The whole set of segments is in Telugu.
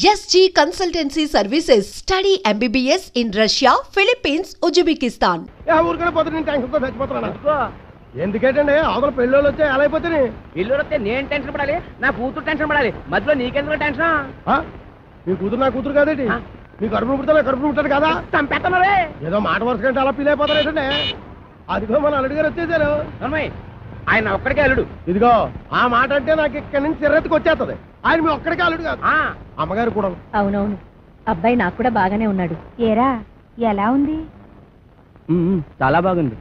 SG Consultancy Services. Study MBBS in Russia, Philippines, Uzbekistan. ఊరికనే పోతే నేను టెన్షన్తో చచ్చిపోతున్నా. ఎందుకంటే అవతల పెళ్ళోళ్ళు వచ్చే ఎలా అయిపోతే పెళ్ళోళ్ళు వస్తే నేను టెన్షన్ పడాలి, నా కూతురు టెన్షన్ పడాలి, మధ్యలో నీకెందుకు టెన్షన్? మీ కూతురు నా కూతురు కాదేంటి? మీ కడుపును పుడతా కడుపును పుట్టాడు కదా, చంపేస్తున్నారే. ఏదో మాట వరుస కంటే అలా ఫీల్ అయిపోతారేంటండి. అదిగో మన అల్లుడు గారు వచ్చేసారు. ఆయన ఒక్కడికే అల్లుడు. ఇదిగో ఆ మాట అంటే నాకు ఇక్కడి నుంచి చిర్రెత్తుకు వచ్చేస్తుంది. ఆయన మీ ఒక్కడికే అల్లుడు కాదు, అమ్మగారు కూడా. అవునవును, అబ్బాయి నాకు కూడా బాగానే ఉన్నాడు. ఏరా ఎలా ఉంది? చాలా బాగుంది.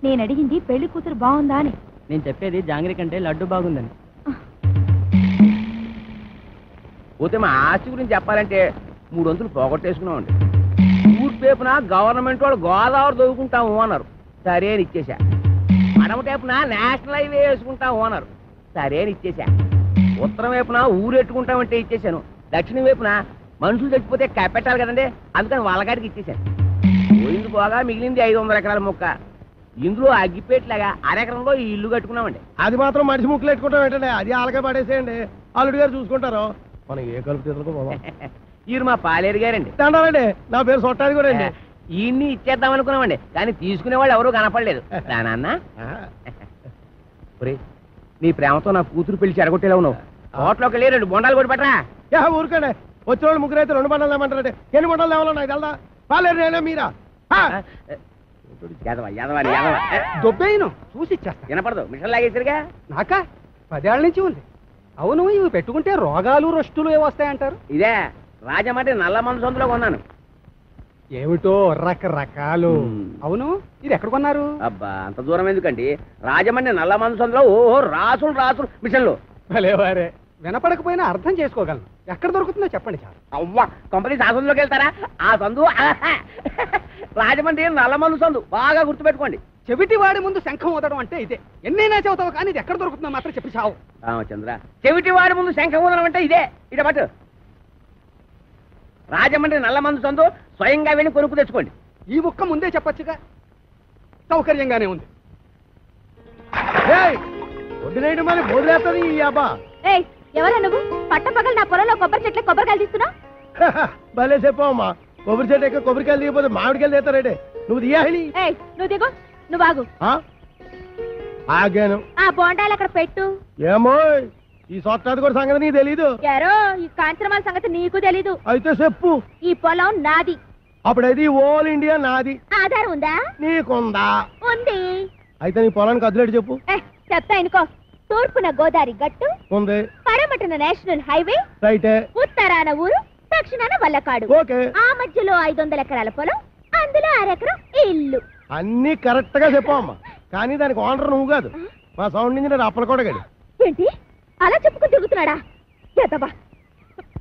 నేను అడిగింది పెళ్లి కూతురు బాగుందా అని. నేను చెప్పేది జాంగ్రీ కంటే లడ్డు బాగుందని. పోతే మా ఆస్తి గురించి చెప్పాలంటే 3 వంతులు పోగొట్టేసుకున్నామండి. ఊర్పేపున గవర్నమెంట్ వాళ్ళు గోదావరి దొరుకుంటాము అన్నారు, సరే అని ఇచ్చేసా. మడమ టేపున నేషనల్ హైవే వేసుకుంటాము అన్నారు, సరే అని ఇచ్చేసా. ఉత్తరం వైపున ఊరెట్టుకుంటామంటే ఇచ్చేసాను. దక్షిణం వైపున మనుషులు చచ్చిపోతే కప్పెట్టాలి కదండి, అందుకని వాళ్ళగాడికి ఇచ్చేసాను. పోయింది పోగా మిగిలింది 500 ఎకరాల మొక్క. ఇందులో అగ్గిపేట్లాగా అరెకరంలో ఈ ఇల్లు కట్టుకున్నామండి. అది మాత్రం మనిషి ముక్కలు పెట్టుకుంటాం ఏంటండి, అది అలాగే పడేసేయండి, అల్లుడు గారు చూసుకుంటారు. మనం ఏ కలుపు తీసుకో. ఈరు మా పాలేరు గారండి. దండాలండి, నా పేరు సొట్టాది కూడా అండి. ఈయన్ని ఇచ్చేద్దాం అనుకున్నామండి, కానీ తీసుకునే వాళ్ళు ఎవరూ కనపడలేదు. నాన్న నీ ప్రేమతో నా కూతురు పెళ్లి చెడగొట్టేలా ఉన్నావు. హోటల్లోకి వెళ్ళి 2 బొండాలు కొట్టి పట్టరా. ఊరికండి వచ్చిన వాళ్ళు ముగ్గురు అయితే 2 బండాలు ఏమంటారండి, ఎన్ని బండాలు ఏమన్నా నాకు తెలదా? పాలేరు నేనే మీరా దొబ్బేయను చూసి ఇచ్చేస్తా. వినపడదు, మిషన్ లాగేసరిగా. నాకా 10 ఏళ్ల నుంచి ఉంది. అవును, ఇవి పెట్టుకుంటే రోగాలు రొస్టులు ఏవొస్తాయంటారు? ఇదే రాజమండ్రి నల్ల మందు సందులో కొన్నాను. ఏమిటో రకరకాలు. అవును, ఇది ఎక్కడ కొన్నారు? అబ్బా అంత దూరం ఎందుకండి, రాజమండ్రి నల్ల మందు సందులో. ఓహో రాసులు రాసులు మిషన్లు. భలేవారే, వినపడకపోయినా అర్థం చేసుకోగలను. ఎక్కడ దొరుకుతుందో చెప్పండి చాలు. అవ్వా కంపెనీ ఆ సందులోకి వెళ్తారా? ఆ సందు రాజమండ్రి నల్ల మందు సందు, బాగా గుర్తుపెట్టుకోండి. చెవిటి వాడి ముందు శంఖం ఊదడం అంటే ఇదే. ఎన్నైనా చెబుతావు కానీ ఇది ఎక్కడ దొరుకుతుందో మాత్రం చెప్పి చావు. రామచంద్ర, చెవిటి వాడి ముందు శంఖం ఊదడం అంటే ఇదే. ఇట పట్టు, రాజమండ్రి నల్ల మందు సందు, స్వయంగా వెళ్ళి కొనుక్కు తెచ్చుకోండి. ఈ ముక్క ముందే చెప్పొచ్చుగా, సౌకర్యంగానే ఉంది. వదిలేయడం మరి బోధలేస్తుంది ఈ అబ్బా. ఎవరా నువ్వు? పట్టపగలు నా పొలంలో కొబ్బరి చెట్ల కొబ్బరికాయలు తీస్తున్నా? భలే చెప్పమ్మా, కొబ్బరి చెట్టు ఎక్క కొబ్బరికాయలు దిగిపోతే మామిడికాయలు తీస్తారంటే నువ్వు తీయాలి. నువ్వు దిగు, నువ్వు ఆగు. ఆగాను. ఆ బోండాలు అక్కడ పెట్టు. ఏమో ఈ సొట్టాది కూడా సంగతి నీకు తెలీదు. యారో ఈ కాంచనమాల సంగతి నీకు తెలీదు. అయితే చెప్పు. ఈ పొలం నాది. అప్పుడైతే ఓల్ ఇండియా నాది. ఆధారం ఉందా? నీకుందా? ఉంది. అయితే నీ పొలానికి అదిలేడు చెప్పు. చెప్తా ఇనుకో. తూర్పున గోదావరి గట్టు ఉంది, పడమటన నేషనల్ హైవే రైటే, ఉత్తరాన ఊరు, దక్షిణాన వల్లకాడు. ఓకే. ఆ మధ్యలో 500 ఎకరాల పొలం, అందులో 1 ఎకరం ఇల్లు. అన్ని కరెక్ట్ గా చెప్పమ్మా, కానీ దానికి ఓనర్ నువ్వు కాదు, మా సౌండ్ ఇంజనీర్ అప్పలకోటగాడు. ఏంటి అలా చెప్పుకుని తిరుగుతున్నాడా? ఎదవా,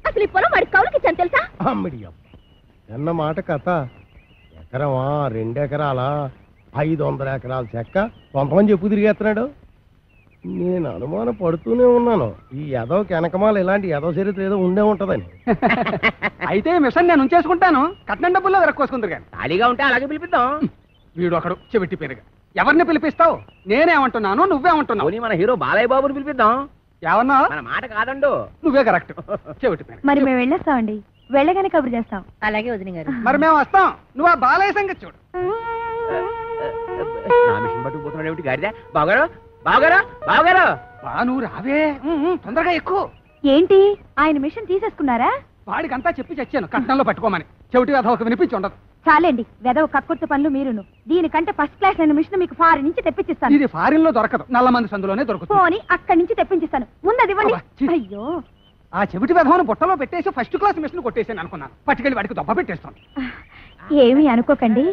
అసలు ఈ పొలం వాడి కౌలుకి ఇచ్చాను తెలుసా? అమ్మడియం ఎన్న మాట కథ. ఎకరమా 2 ఎకరాలా 500 ఎకరాల చెక్క కొంతమంది చెప్పు తిరిగేస్తున్నాడు. నేను అనుమానం పడుతూనే ఉన్నాను, ఈ ఎదవకి వెనకమాల ఇలాంటి ఎదవ చరిత్ర ఏదో ఉండే ఉంటదని. అయితే మిషన్ నేను ఉంచేసుకుంటాను, కట్నం డబ్బుల్లో వెరక్కోసుకుందరు కానీ. ఖాళీగా ఉంటే అలాగే పిలిపిద్దాం. వీడు ఒకడు చెవిటి పేరుగా. ఎవరిని పిలిపిస్తావు? నేనేమంటున్నాను, నువ్వేమంటున్నావు? మన హీరో బాలయ్య బాబుని పిలిపిద్దాం. ఏమన్నా మన మాట కాదండు. నువ్వే కరెక్ట్. చెవిటి పేరు. మరి మేము వెళ్ళేస్తామండి, వెళ్ళగానే కబురు చేస్తాం. అలాగే వదిన గారు. మరి మేము వస్తాం, నువ్వు ఆ బాలయ్య సంగతి చూడు. నా మిషన్ పట్టుకుపోతున్నాడు ఏమిటి గాడిద? బావగారు బావగారు బావగారు, నువ్వు రావే, తొందరగా ఎక్కువ. ఏంటి ఆయన మిషన్ తీసేసుకున్నారా? వాడికంతా చెప్పి చచ్చాను కట్నంలో పట్టుకోమని. చెవిటి కథ ఒక వినిపించి ఉండదు. చాలండి, వెదవ కక్కుర్తి పనులు మీరును. దీనికంటే ఫస్ట్ క్లాస్ అయిన మిషన్ మీకు ఫారిన్ నుంచి తెప్పించిస్తాను. ఇది ఫారిన్ లో దొరకదు, నల్ల మంది సందులోనే దొరుకుతుంది. పోనీ అక్కడి నుంచి తెప్పించిస్తాను, ముందది ఇవ్వండి. అయ్యో, ఆ చెవిటి వెధవను బుట్టలో పెట్టేసి ఫస్ట్ క్లాస్ మిషన్ కొట్టేసాను అనుకున్నాను. పట్టుకెళ్ళి వాడికి దొబ్బ పెట్టేస్తాను. ఏమీ అనుకోకండి.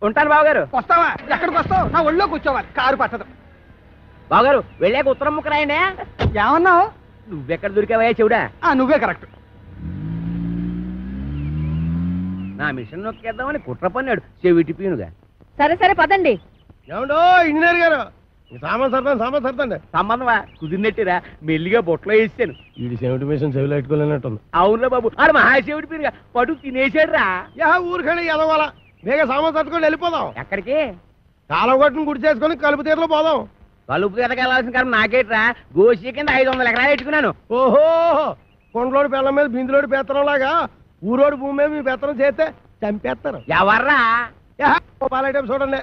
ఉంటాను బావగారు. వస్తావా? ఎక్కడికి వస్తావు? నా ఒళ్ళో కూర్చోవాలి, కారు పట్టదు. బావగారు వెళ్ళాక ఉత్తరం ముక్క రాయండి. ఏమన్నావు? నువ్వెక్కడ దొరికావయ్యా చెవుడా? నువ్వే కరెక్ట్. నా మిషన్ నొక్కేద్దామని కుట్ర పన్నాడు చెవిటి పీనుగా. సరే సరే పదండి. ఏమండో ఇంజనీర్ గారు, సామాన్ సర్దండి. సంబంధమా కుదిరినట్టురా, మెల్లిగా బొట్లో వేసాను. వీడి చెవిటి మిషన్ చెవిలో పెట్టుకోలేనట్టుంది. అవునురా బాబు, ఆడు మహాశివుడి పీనుగా పడు తినేసాడు రా. ఊరికండి ఎదవాల బేగ సామాన్ సర్దుకొని వెళ్ళిపోదాం. ఎక్కడికి? కాలం కొట్టును గుడి చేసుకొని కలుపు తీరలో పోదాం. కలుపు తీరకెళ్లాల్సిన కారణం నాకేట్రా, గోషి కింద 500 ఎకరాలు పెట్టుకున్నాను. ఓహో కొండలోడి పిల్లల మీద బిందులోడి పెత్తనం లాగా ఊరోడి భూమి మీద మీ పెత్తనం చేస్తే చంపేస్తారు. ఎవర్రా? పాలైటం చూడండి.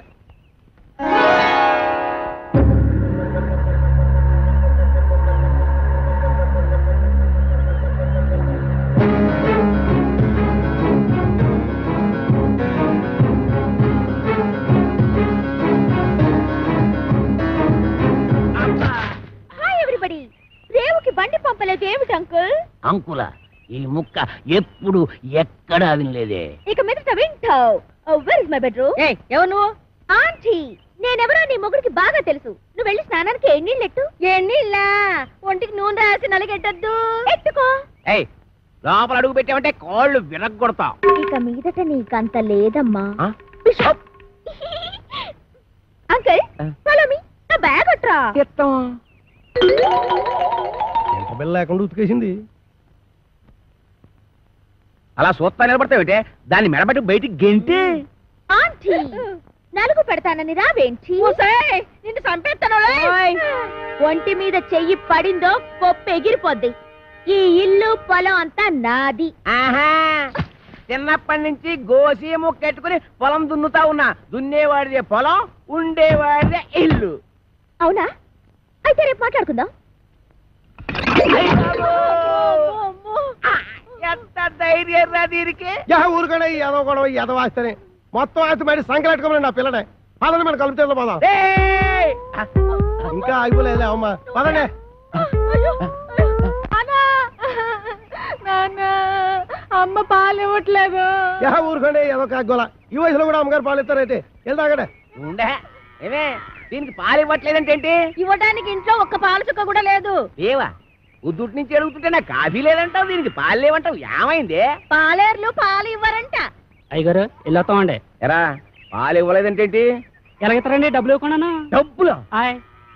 రేవుకి బండి పంపలేదు ఏమిటి అంకుల్? అంకుల ఈ ముక్క ఎప్పుడు ఎక్కడా వినలేదే. ఇక మీదట వింటావు. Where is my bedroom? ఎవరు నువ్వు? ఆంటీ. నేనెవరో నీ మొగుడికి బాగా తెలుసు. నువ్వు వెళ్ళి స్నానానికి ఎన్నీళ్ళెట్టు. ఎన్నీళ్ళా? ఒంటికి నూనె రాసి నలగెట్టద్దు. ఎట్టుకో. లోపల అడుగు పెట్టామంటే కాళ్ళు విరగొడతా. ఇక మీదట నీకంత లేదమ్మా. Uncle follow me. నా బ్యాగ్ అట్రా. ఎంత బిల్ల లేకుండా ఉతికేసింది. అలా సూత్తా నిలబడతావుటే, దాన్ని మెడబెట్టి బయటికి గెంటి. ఆంటీ నలుగు పెడతానని రావేంటి? నిన్ను చంపేస్తాను. ఒంటి మీద చెయ్యి పడిందో పప్పు ఎగిరిపోద్ది. ఈ ఇల్లు పొలం అంతా నాది. ఆహా, చిన్నప్పటి నుంచి గోసి ముక్కెట్టుకుని పొలం దున్నుతా ఉన్నా. దున్నేవాడిదే పొలం, ఉండేవాడిదే ఇల్లు. అవునా? అయితే రేపు మాట్లాడుకుందాం. ఎంత ధైర్యం రా దీనికి. ఊరుకనే ఎదో గొడవ ఎదవాస్తేనే మొత్తం ఆస్తి బయట సంకలెట్టుకోమని నా పిల్లనే. పదండి మన కలుపుతే పోదాం. ఇంకా ఆగిపోలేదులే అమ్మా, పదండి. అమ్మ పాలు ఇవ్వట్లేదు. ఊరుకోండి ఏదో కాగోలా. ఈ వయసులో కూడా అమ్మగారు పాలు ఇస్తారైతే వెళ్తాగడే. ఉండే ఏమే దీనికి పాలు ఇవ్వట్లేదంటే ఏంటి? ఇవ్వడానికి ఇంట్లో ఒక్క పాలు చుక్క కూడా లేదు. ఏవా ఉద్దుటి నుంచి అడుగుతుంటే నాకు కాఫీ లేదంటావు, దీనికి పాలు లేవంటావు. ఏమైంది? పాలేర్లు పాలు ఇవ్వరంట. అయ్యగారు వెళ్ళొస్తామండి. ఎరా పాలు ఇవ్వలేదంటే ఏంటి? ఎలాగెత్తారండి? డబ్బులు ఇవ్వకుండా. డబ్బులు?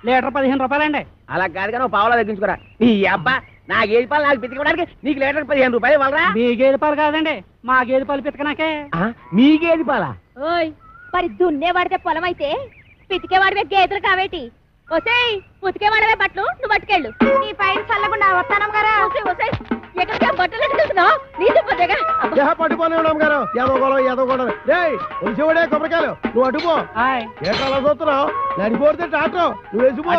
లీటర్ 15 రూపాయలండి. అలా కాదు కానీ పావులా తగ్గించుకోరా. నీ అబ్బా నా గేదె పాలు నాకు పితికడానికి నీకు లీటర్ 15 రూపాయలు ఇవ్వాలరా? మీ గేదె పాలు కాదండి, మా గేదె పాలు పితకనాకే. మీ గేదె పాలా? ఓయ్ మరి దున్నేవాడితే పొలం అయితే పితికేవాడివే గేదెలు కావేటి? ఒసేయ్ ఉతికేవాడవే బట్టలు నువ్వు పట్టుకెళ్ళు. నీ పైన చల్లకుండా వస్తానం గారా. ఎక్కడికి బట్టలు ఎట్టుకెళ్తున్నావు? నీతో పోతేగా పట్టుకొని ఉన్నాం గారు. ఏదో గొడవ ఏదో గొడవ. ఒలిసేవాడే కొబ్బరికాయలు నువ్వు అడ్డుపో. ఏటాలో చూస్తున్నావు? నడిపోతే టాటో నువ్వు వేసిపో.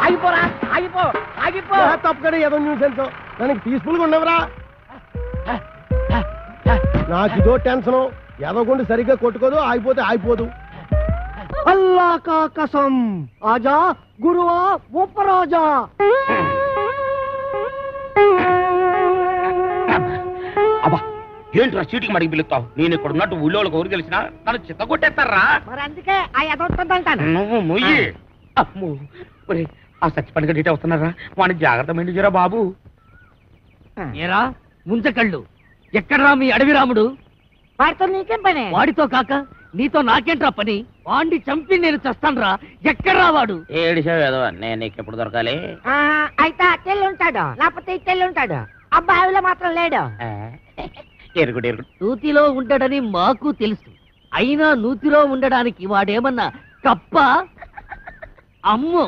ఆగిపోరా, ఆగిపో, ఆగిపో. తప్పకడే ఏదో న్యూసెన్స్. దానికి పీస్ఫుల్ గా ఉండవరా? నాకు ఇదో టెన్షన్. ఏదో గుండి సరిగ్గా కొట్టుకోదు, ఆగిపోతే ఆగిపోదు. అల్లా కా కసం ఆజా గురువా ఉపరాజా. అబ్బా ఏంట్రా చీటికి మడికి పిలుస్తావు? నేను ఇక్కడ ఉన్నట్టు ఊళ్ళో ఊరు తెలిసినా నన్ను చిత్త కొట్టేస్తారా? మరి అందుకే ఆ ఎదొస్తుందంటాను. నువ్వు మొయ్యి. అమ్మో ఆ సచ్చిపండుగ డీటే వస్తున్నారా? వాడిని జాగ్రత్త మెండుజరా బాబు. ఏరా ముంచకళ్ళు, ఎక్కడ్రా మీ అడవి రాముడు? వాడితో నీకేం పని? వాడితో కాక నీతో నాకేంట్రా పని? వాడిని చంపి నేను చస్తాన్రా. ఎక్కడ్రా వాడు? ఏడిసావు నేను నీకు ఎప్పుడు దొరకాలి? అయితే అట్టెళ్ళి ఉంటాడు, లేకపోతే ఇట్టెళ్ళి ఉంటాడు. అబ్బాయిలో మాత్రం లేడు. ఎరుగుడు ఎరుగుడు నూతిలో ఉండడని మాకు తెలుసు. అయినా నూతిలో ఉండడానికి వాడేమన్నా కప్ప? అమ్మో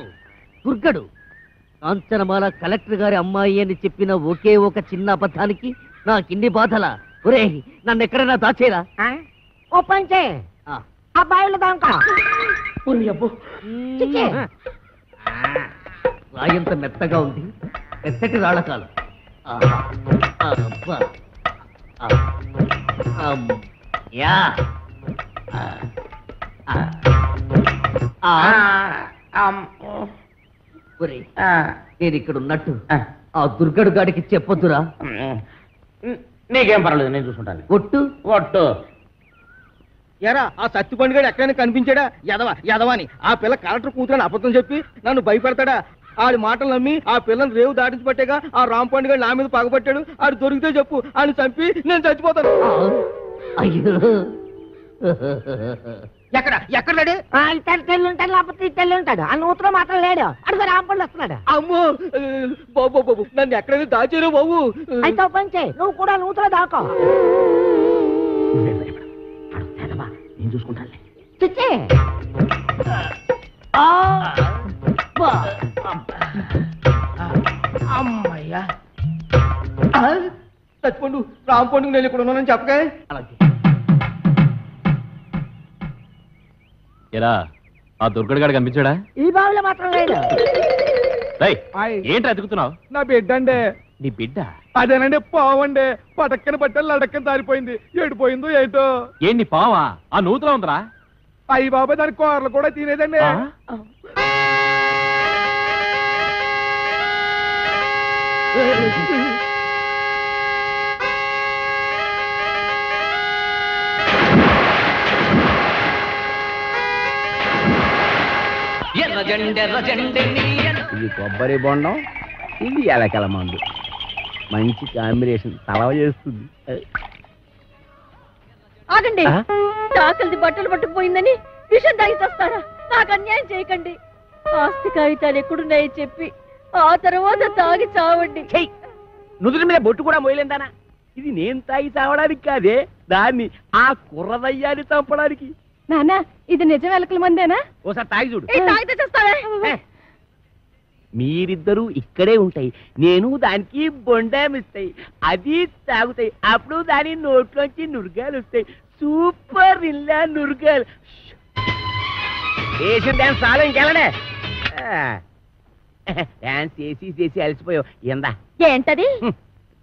దుర్గడు. కాంచనమాల కలెక్టర్ గారి అమ్మాయి అని చెప్పిన ఒకే ఒక చిన్న అబద్ధానికి నాకిన్ని బాధలా? ఒరే నన్ను ఎక్కడైనా దాచేరా. ఓ పంచే అబ్బాయిలు దాకా రాయంత మెత్తగా ఉంది, మెత్తటి రాళ్ళకాలు. నేను ఇక్కడ ఉన్నట్టు ఆ దుర్గడు గాడికి చెప్పొద్దురా. నీకేం పర్వాలేదు, నేను చూసుకుంటాను. ఒట్టు ఒట్టు. ఎరా ఆ సత్తిపండుగాడు ఎక్కడైనా కనిపించాడా? యదవాని ఆ పిల్ల కలెక్టర్ కూతురని అబద్ధం చెప్పి నన్ను భయపెడతాడా? ఆడి మాటలు నమ్మి ఆ పిల్లని రేవు దాటించి పట్టేగా ఆ రామ్ పండుగ నా మీద పగబట్టాడు. ఆడు దొరికితే చెప్పు, ఆయన చంపి నేను చచ్చిపోతాను. అయ్యో ఎక్కడాడు? ఇట్టెళ్ళి ఉంటాడు, లేకపోతే ఇట్టెళ్ళి ఉంటాడు. ఆ నూతులో మాత్రం లేడు. అడుగు రాంపండు వస్తున్నాడు. అమ్మో బాబు బాబు నన్ను ఎక్కడైనా దాచారు బాబు. అయితే పంచే నువ్వు కూడా నూతులో దాకో. నేను చూసుకుంటాను. చిచ్చే అమ్మయ్యా చచ్చిపోండు రాంపండుకు నేను ఇక్కడ ఉన్నానని చెప్పగా. ఎరా ఆ దుర్గడు గారు కనిపించాడా? ఈ బావిలో మాత్రం లేదు. ఏంటి అతుకుతున్నావు? నా బిడ్డ అండి. నీ బిడ్డ? అదేనండి పావండి. పటక్కని బట్టలు లడక్కని దారిపోయింది. ఏడిపోయిందో ఏంటో. ఏంటి పావా? ఆ నూతులో ఉందరా? అయ్యి బాబాయ్ దాని కూరలు కూడా తినేదండి. ఇది కొబ్బరి బొండం, ఇది ఎలకల మందు. మంచి కాంబినేషన్, తలవ చేస్తుంది. ఆగండి. తాకలిది బట్టలు పట్టుకుపోయిందని విషం తాగి చేస్తారా? నాకు అన్యాయం చేయకండి. ఆస్తి కాగితాలు ఎక్కడున్నాయో చెప్పి ఆ తర్వాత తాగి చావండి. నుదుటి మీద బొట్టు కూడా మోయలేందానా? ఇది నేను తాగి చావడానికి కాదే, దాన్ని ఆ కుర్రదయ్యాన్ని చంపడానికి. నాన్న, ఇది నిజం ఎలకల మందేనా? ఓసారి తాగి చూడు. తాగితే చేస్తావే. మీరిద్దరూ ఇక్కడే ఉంటాయి, నేను దానికి బొండామిస్తాయి, అది తాగుతాయి. అప్పుడు దాని నోట్లోంచి నురగాలు వస్తాయి. సూపర్ ఇల్లా నురగాలు. వేసిన డాన్స్ చాలా ఇంకెళ్ళనే. డాన్స్ చేసి అలసిపోయావు. ఎందా ఏంటది?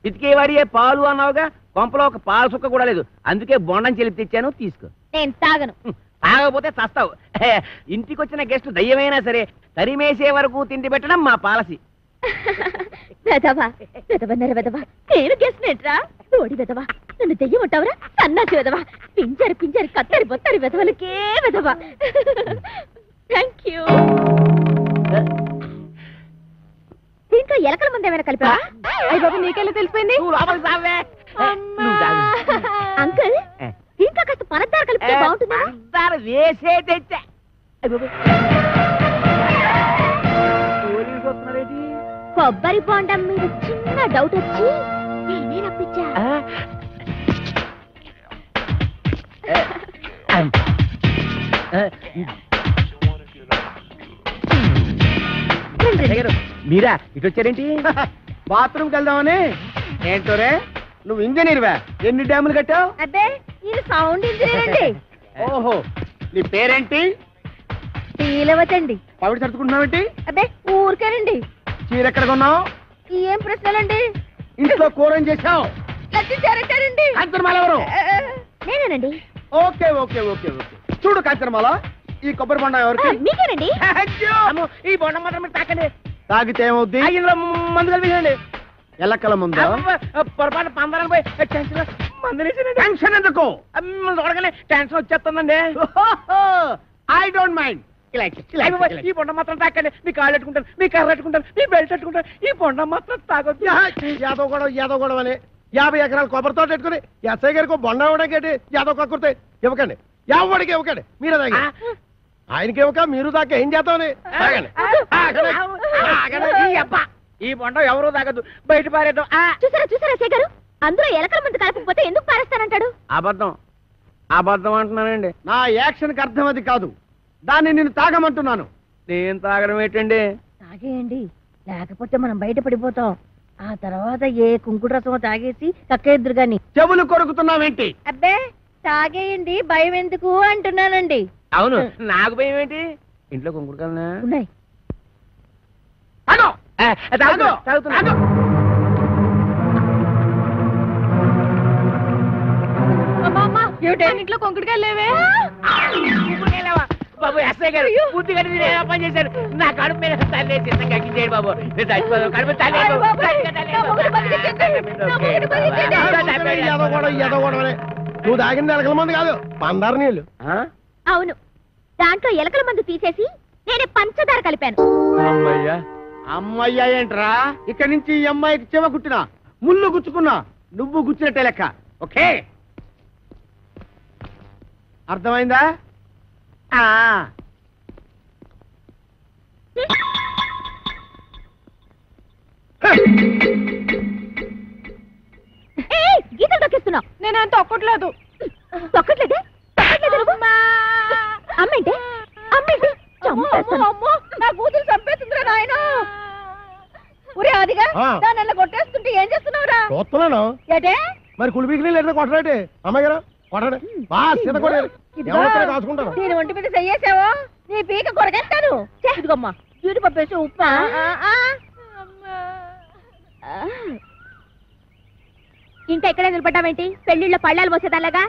పితికేవాడియే పాలు అన్నావుగా, కొంపలో ఒక పాలు సుక్క కూడా లేదు. అందుకే బొండం చెల్లి తెచ్చాను, తీసుకో. నేను తాగను. తాగకపోతే చస్తావు. ఇంటికి వచ్చిన గెస్ట్ దయ్యమైనా సరే తరిమేసే వరకు తిండి పెట్టడం మా పాలసీ. వెదవా వెదవన్నర వెదవా, నేను గెస్ట్రా? ఓడి వెదవా, నన్ను దెయ్యం ఉంటావురా? సన్నాసి వెదవా, పింజరి కత్తరి బొత్తరి వెదవలకే వెదవా. Thank you. దీంట్లో ఎలకల ముందు ఏమైనా కలిపా? అయ్య బాబు, నీకెళ్ళి తెలిసిపోయింది? అంకుల్, దీంట్లో కాస్త పనద్దారు కలిపితే బాగుంటుందా? వేసే తెచ్చా. కొబ్బరి బొండం మీద చిన్న డౌట్ వచ్చి నేనే రప్పించా. మీరా ఇటు వచ్చారేంటి? బాత్రూమ్కి వెళ్దామని. ఏంటోరే, నువ్వు ఇంజనీర్వా? ఎన్ని డ్యాములు కట్టావు? అబ్బే, ఇది సౌండ్ ఇంజనీర్ అండి. ఓహో, నీ పేరేంటి? శ్రీలవతండి. పవిడి సర్దుకుంటున్నావేంటి? అబ్బే, ఊరికేనండి. చీర ఎక్కడ కొన్నావు? ఏం ప్రశ్నలండి? ఇంట్లో కూర ఏం చేసావు? లడ్డు కాంచనమాల ఎవరు? నేనేనండి. Okay okay okay okay. చూడు కాంచనమాల, ఈ కొబ్బరి బొండం ఎవరికి? మీకేనండి. ఈ బొండం మాత్రం తాకండి. తాగితే ఏమవుద్ది? ఇందులో మందు కలిపేయండి. ఎలక్కల ముందా? పొరపాటు పందరాలు పోయి టెన్షన్ ఎందుకు? చూడగానే టెన్షన్ వచ్చేస్తుందండి. I don't mind. ఈ బొండం మాత్రం తాకండి. మీ కాళ్ళు పెట్టుకుంటాను, మీ కర్ర పెట్టుకుంటాను, మీ బెల్ట్ పెట్టుకుంటాను. ఈ బొండం మాత్రం తాగొద్దు. యాదవ్ గొడవ అని 50 ఎకరాలు కొబ్బరి తోట పెట్టుకుని ఎస్ఐ గారికి బొండం ఇవ్వడానికి యాదవ్ కక్కుర్తే ఇవ్వకండి. ఎవడికి ఇవ్వకండి. మీరే తాగి. ఆయనకి ఇవ్వక మీరు దాకా ఏం చేద్దామని. ఈ బొండం ఎవరు తాగద్దు, బయట పారేద్దాం. చూసారా ఎస్ఐ గారు, అందరూ ఎలకల ముందు కలపకపోతే ఎందుకు పారేస్తానంటాడు? అబద్ధం అంటున్నానండి. నా యాక్షన్ కి అర్థం అది కాదు. దాన్ని నేను తాగమంటున్నాను. నేను తాగడం ఏంటండి? తాగేయండి, లేకపోతే మనం బయట పడిపోతాం. ఆ తర్వాత ఏ కుంకుడు రసమో తాగేసి కక్కేద్దరు గాని. చెవులు కొరుకుతున్నావేంటి? అబ్బే, తాగేయండి, భయం ఎందుకు అంటున్నానండి. అవును, నాకు భయం ఏంటి? ఇంట్లో కుంకుడుకలనా ఉన్నాయి. ఇంట్లో కొంకుడికాయలు లేవే? బాబు ఎస్ఐ గారు పూర్తి కట్టి పని చేశారు. నా కడుపు మీద తల్లి చిన్నగా చేయండి బాబు. నేను చచ్చిపోదాం. కడుపు నువ్వు తాగింది ఎలకల మంది కాదు, పందారు నీళ్ళు. అవును, దాంట్లో ఎలకల మందు తీసేసి నేనే పంచదార కలిపాను. అమ్మయ్యా అమ్మయ్యా ఏంట్రా? ఇక్కడి నుంచి ఈ అమ్మాయికి చెవ గుట్టినా, ముళ్ళు గుచ్చుకున్నా, నువ్వు గుచ్చినట్టే లెక్క. ఓకే, అర్థమైందా? గీతలు తొక్కిస్తున్నావు. నేనేం తొక్కట్లేదు. తొక్కట్లేదే? అమ్మేంటే నా కూతురు చంపేస్తుందిరా నాయన. ఒరే అదిగా దాన్ని అలా కొట్టేస్తుంటే ఏం చేస్తున్నావురా? చూస్తున్నాను. ఏటే మరి కులిపికి లేదా కొట్టరాటే అమ్మాయి గారు కొట్టండి బాగా సీత కొట్టారు కాసుకుంటాను. నేను ఒంటి మీద చెయ్యేసావో నీ పీక కొరగేస్తాను. ఇదిగమ్మా జీడిపప్పు వేసి ఉప్పా. ఇంకా ఎక్కడే నిలబడ్డావేంటి? పెళ్లిళ్ళ పళ్ళాలు మోసేదాలాగా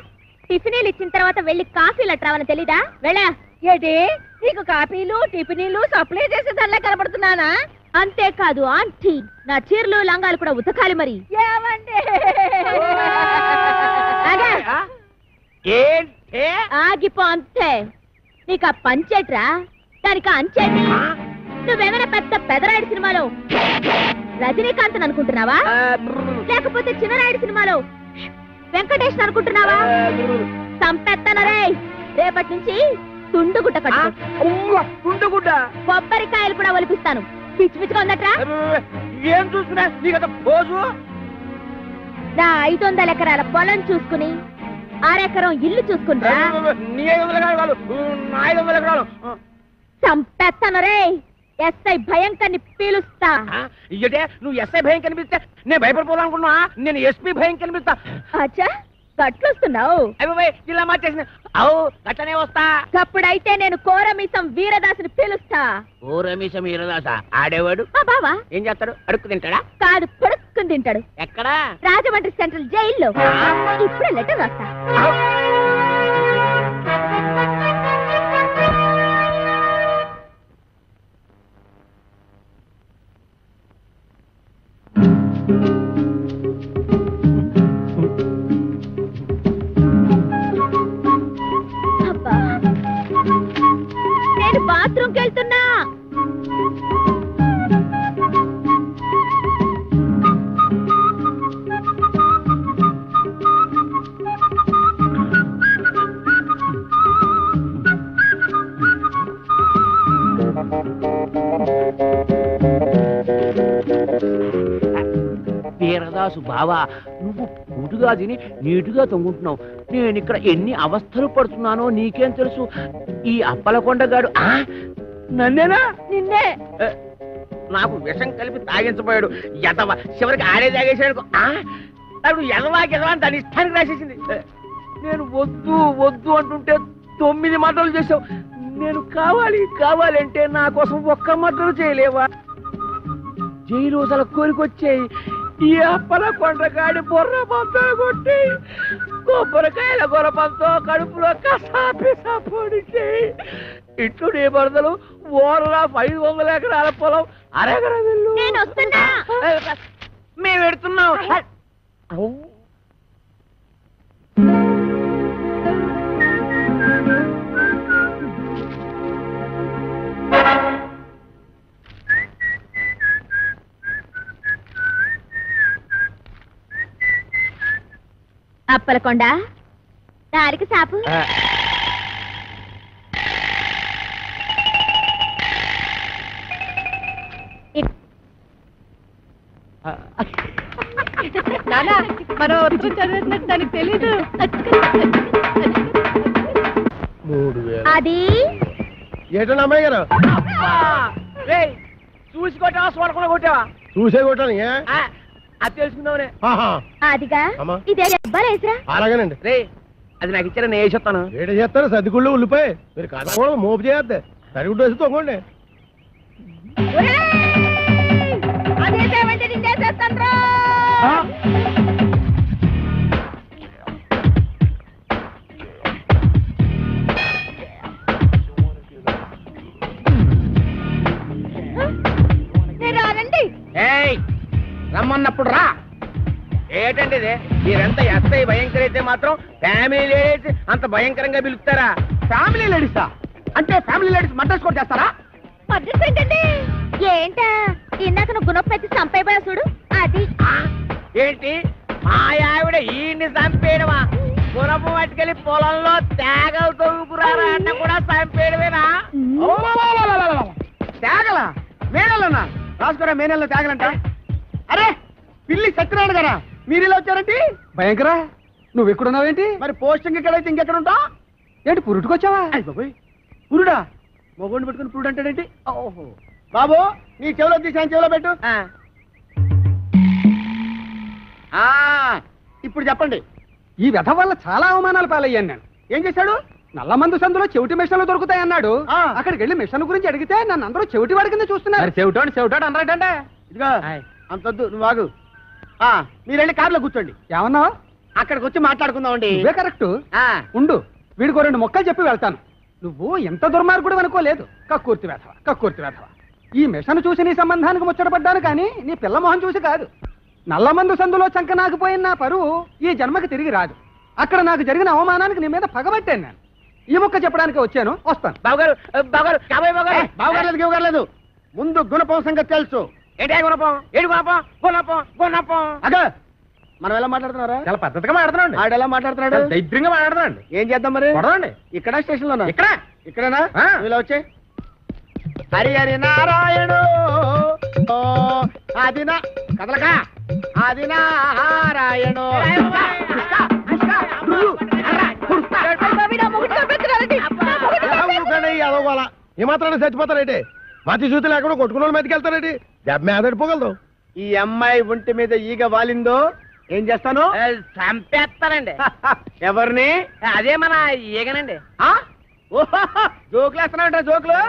టిఫినీలు ఇచ్చిన తర్వాత వెళ్ళి కాఫీలు అట్రావని తెలీదా? వెళ్ళా. ఏంటి నీకు కాఫీలు టిఫినీలు సప్లై చేసేదానిలా కనబడుతున్నానా? అంతేకాదు ఆంటీ, నా చీరలు లంగాలు కూడా ఉతకాలి. మరి ఆగిపో అంతే. నీకు ఆ పంచేట్రా, దానికి అంచేటి. నువ్వేమైనా పెద్ద పెదరాయుడు సినిమాలో రజనీకాంత్ అనుకుంటున్నావా, లేకపోతే చిన్నరాయుడు సినిమాలో వెంకటేష్ అనుకుంటున్నావా? సంపెత్తనరే. రేపటి నుంచి తుండుగుడ్డ కట్టుకో. తుండుగుడ్డ కొబ్బరికాయలు కూడా ఒలిపిస్తాను. పిచ్చి పిచ్చిగా ఉందట్రా. ఏం చూస్తున్నా నీకు పోజు? నా 500 ఎకరాల పొలం చూసుకుని 6 ఎకరం ఇల్లు చూసుకుంటా. నీ 500 ఎకరాలు, నా 500 ఎకరాలు. సంపెత్తనరే. ఎస్ఐ భయంకర్ని పీలుస్తా. ఇయ్యటే నువ్వు ఎస్ఐ భయం కనిపిస్తే నేను భయపడిపోవాలనుకున్నా. నేను ఎస్పీ భయం కనిపిస్తా. అచ్చా గట్లొస్తున్నావు? అయ్యో ఇలా మార్చేసిన. అవు గట్టనే వస్తా. అప్పుడైతే నేను కోరమీసం వీరదాసుని పిలుస్తా. కోరమీసం వీరదాస ఆడేవాడు మా బావా ఏం చేస్తాడు? అడుక్కు తింటాడా? కాదు, పొడుక్కుని తింటాడు. ఎక్కడా? రాజమండ్రి సెంట్రల్ జైల్లో. ఇప్పుడే లెటర్ రాస్తా. నేను బాత్రూమ్కి వెళ్తున్నా. వీరదాసు బావా, నువ్వు పూటుగా తిని నీటుగా తొంగుంటున్నావు. నేను ఇక్కడ ఎన్ని అవస్థలు పడుతున్నానో నీకేం తెలుసు? ఈ అప్పలకొండగాడు నన్నేనా? నిన్నే. నాకు విషం కలిపి తాగించబోయాడు. ఎదవ చివరికి ఆడే తాగేసాడు. అప్పుడు ఎదవా దాని ఇష్టానికి రాసేసింది. నేను వద్దు వద్దు అంటుంటే 9 మాటలు చేసావు. నేను కావాలి అంటే నా కోసం ఒక్క మాటలు చేయలేవా? జైలు అసలు కోరికొచ్చాయి. ఈ అప్పలకొండగాడి బొర్ర పంతో కొట్టి కొబ్బరికాయల గొరపంతో కడుపులో కసాపిసా పొడిచి ఇట్లు నీ బరదలు ఓరలా 500 ఎకరాల పొలం అరెకరం వెళ్ళు. నేను వస్తున్నా. మేము పెడుతున్నాం. అప్పలకొండ దారికి సాపు. నానా మనం ఉత్తరం చదివినట్టు దానికి తెలీదు. అది ఏటన్నా అమ్మాయి గారు చూసి కొట్టావా చూడకుండా కొట్టావా? చూసే కొట్టాను. అది తెలుసుకుందామనే. అదిగా ఇదే అబ్బాలేసరా. అలాగేనండి. రే అది నాకు ఇచ్చారా? నేను వేసేస్తాను. ఏట చేస్తారు సర్దిగుళ్ళు ఉల్లిపాయ. మీరు కథ మోపు చేయద్దు. సరిగుడ్డు వేసి తొంగండి. అదేమంటే నేను చేసేస్తాను రా. రమ్మన్నప్పుడు రా. ఏటండి ఇది? మీరెంత ఎస్ఐ భయంకర అయితే మాత్రం ఫ్యామిలీ లేడీస్ అంత భయంకరంగా పిలుస్తారా? ఫ్యామిలీ లేడీసా? అంటే ఫ్యామిలీ లేడీస్ మర్డర్స్ కూడా చేస్తారా? మర్డర్స్ ఏంటండి? ఏంటా ఇందాక నువ్వు గుణపెట్టి చంపైపోయా చూడు అది. ఏంటి మా ఆవిడ ఈయన్ని చంపేయడమా? గుణపు పట్టుకెళ్ళి పొలంలో తేగలు తవ్వుకురారా అన్న కూడా చంపేయడమేనా? తేగలా? మేనల్లోనా? రాసుకోరా మేనల్లో తేగలంట. అరే పిల్లి సత్యనారాయణ గారా, మీరు ఇలా వచ్చారండి? భయంకరా, నువ్వు ఎక్కడున్నావేంటి? మరి పోస్టింగ్ ఎక్కడైతే ఇంకెక్కడ ఉంటా ఏంటి? పురుటుకొచ్చావా? పురుడా? మొగోడిని పెట్టుకుని పురుడు అంటాడేంటి? ఓహో బాబు, నీ చెవిలో తీసాను, చెవిలో పెట్టు. ఇప్పుడు చెప్పండి. ఈ వ్యధ వల్ల చాలా అవమానాలు పాలయ్యాను నేను. ఏం చేశాడు? నల్లమందు సందులో చెవిటి మిషన్లు దొరుకుతాయన్నాడు. అక్కడికి వెళ్ళి మిషన్ గురించి అడిగితే నన్ను అందరూ చెవిటి వాడి కింద చూస్తున్నారు. చెవిటోడు అన్నాడంటే. ఇదిగో అంతొద్దు, నువ్వు ఆగు. మీరు వెళ్ళి కార్లో కూర్చోండి. ఏమన్నావు? అక్కడికి వచ్చి మాట్లాడుకుందామండి. ఇవే కరెక్ట్. ఉండు, వీడికో 2 మొక్కలు చెప్పి వెళ్తాను. నువ్వు ఎంత దుర్మార్గుడు అనుకోలేదు. కక్కుర్తి వేధవ. ఈ మిషన్ చూసి నీ సంబంధానికి ముచ్చటపడ్డాను కానీ నీ పిల్ల మొహం చూసి కాదు. నల్లమందు సందులో చంక నాకుపోయిన నా పరువు ఈ జన్మకి తిరిగి రాదు. అక్కడ నాకు జరిగిన అవమానానికి నీ మీద పగబట్టాను నేను. ఈ ముక్క చెప్పడానికి వచ్చాను, వస్తాను. బావగారు ముందు గుణపం సంగతి తెలుసు. ఏంటి గుణపం? ఏడు గుణపం. అగా మనం ఎలా మాట్లాడుతున్నారా? చాలా పద్ధతిగా మాట్లాడుతున్నాడు. ఆడు ఎలా మాట్లాడుతున్నాడు? దైద్యంగా మాట్లాడుతున్నాడు. ఏం చేద్దాం మరి? కొడదండి. ఇక్కడ స్టేషన్ లోనా? ఇక్కడేనా? ఆ. ఇలా వచ్చే హరి హరి నారాయణు ఆదినా కదలక ఆది నారాయణు. ఏమాత్రాన్ని చచ్చిపోతారేంటి? మతి చూతి లేకుండా కొట్టుకున్న వాళ్ళు మెతికెళ్తారేంటి? దెబ్బ మీదడిపోగలదు. ఈ అమ్మాయి ఒంటి మీద ఈగ వాలిందో ఏం చేస్తాను? చంపేస్తానండి. ఎవరిని? అదే మన ఈగనండి. జోకులు వేస్తున్నావు? జోకులు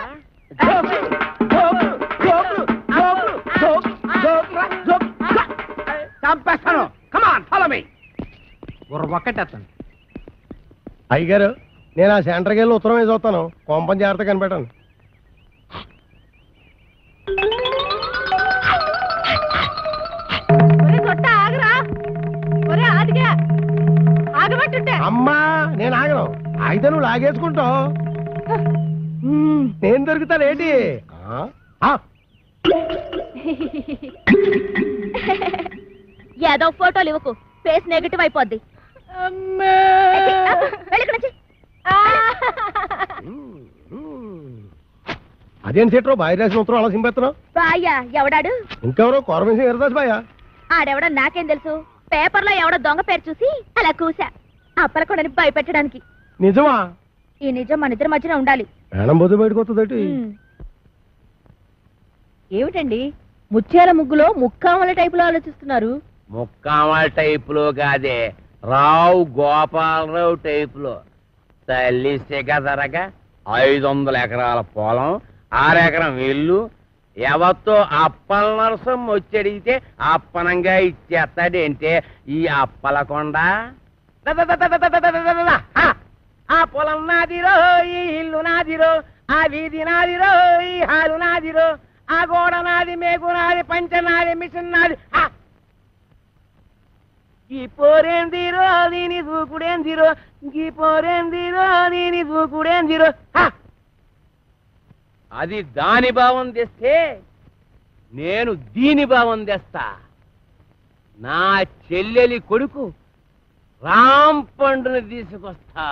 చంపేస్తాను. Come on follow me. ఒక్కటేస్తాను. అయ్యగారు, నేను ఆ సెంటర్కి వెళ్ళి ఉత్తరం వేసి వస్తాను. కొంపం జాగ్రత్త కనిపెట్టాను. అమ్మా, నేను ఆగను. అయితే నువ్వు లాగేసుకుంటావు. నేను దొరుకుతానేంటి? ఏదో ఫోటోలు ఇవ్వకు, ఫేస్ నెగటివ్ అయిపోద్ది. అదేం సెట్రో బాయ్ రాసిన ఉత్తరం అలా సింపెత్తున్నావు? బాయ్యా ఎవడాడు? ఇంకెవరో కోరమేసి ఎరదాస్ బాయా. ఆడెవడో నాకేం తెలుసు. పేపర్లో ఎవడో దొంగ పేరు చూసి అలా కూసా. అప్పలకొడని భయపెట్టడానికి. నిజమా? ఈ నిజం మన ఇద్దరి మధ్యన ఉండాలి. ప్రాణం పోతే బయటకు వస్తుందటి. ఏమిటండి ముత్యాల ముగ్గులో ముక్కామల టైపులో ఆలోచిస్తున్నారు? ముక్కామల టైపులో కాదే, రావు గోపాలరావు టైపులో. తల్లి సిగదరగా 500 ఎకరాల పొలం, 6 ఎకరం ఇల్లు. ఎవరితో అప్పల నరసం వచ్చడిగితే అప్పనంగా ఇచ్చేస్తాడంటే ఈ అప్పలకొండ. ఆ పొలం నాదిరో, ఈ ఇల్లు నాదిరో, ఆ వీధి నాదిరో, ఈ హాలు నాదిరో, ఆ గోడ నాది, మేకు నాది, పంచ నాది, మిషన్ నాది. ఈ పోరేందిరో దీని దూకుడేందిరో, ఈ పోరేందిరో దీని దూకుడేందిరో. అది దాని భావం తెస్తే నేను దీని భావం తెస్తా. నా చెల్లెలి కొడుకు రామ్ పండుని తీసుకొస్తా.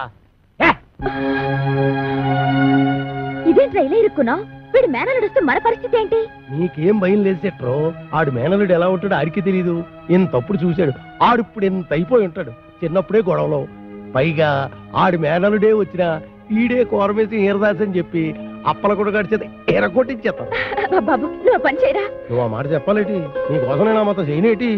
ఇదేంట్రా ఇలా ఇరుక్కున్నావు? వీడు మేనలుడు వస్తే మన పరిస్థితి ఏంటి? నీకేం భయం లేదు సెట్రో. ఆడు మేనలుడు ఎలా ఉంటాడో ఆడికి తెలీదు. ఇంతప్పుడు చూశాడు. ఆడిప్పుడు ఎంత అయిపోయి ఉంటాడు. చిన్నప్పుడే గొడవలో. పైగా ఆడి మేనలుడే వచ్చినా ఈడే కోరమేసి ఈరదాస్ అని చెప్పి అప్పల కూడా గడిచేది ఎరగొట్టించేస్తాను. బాబు నువ్వు పని చేయరా. నువ్వు ఆ మాట చెప్పాలేటి? నీకోసం నేను ఆ మాత్రం చేయనేటి?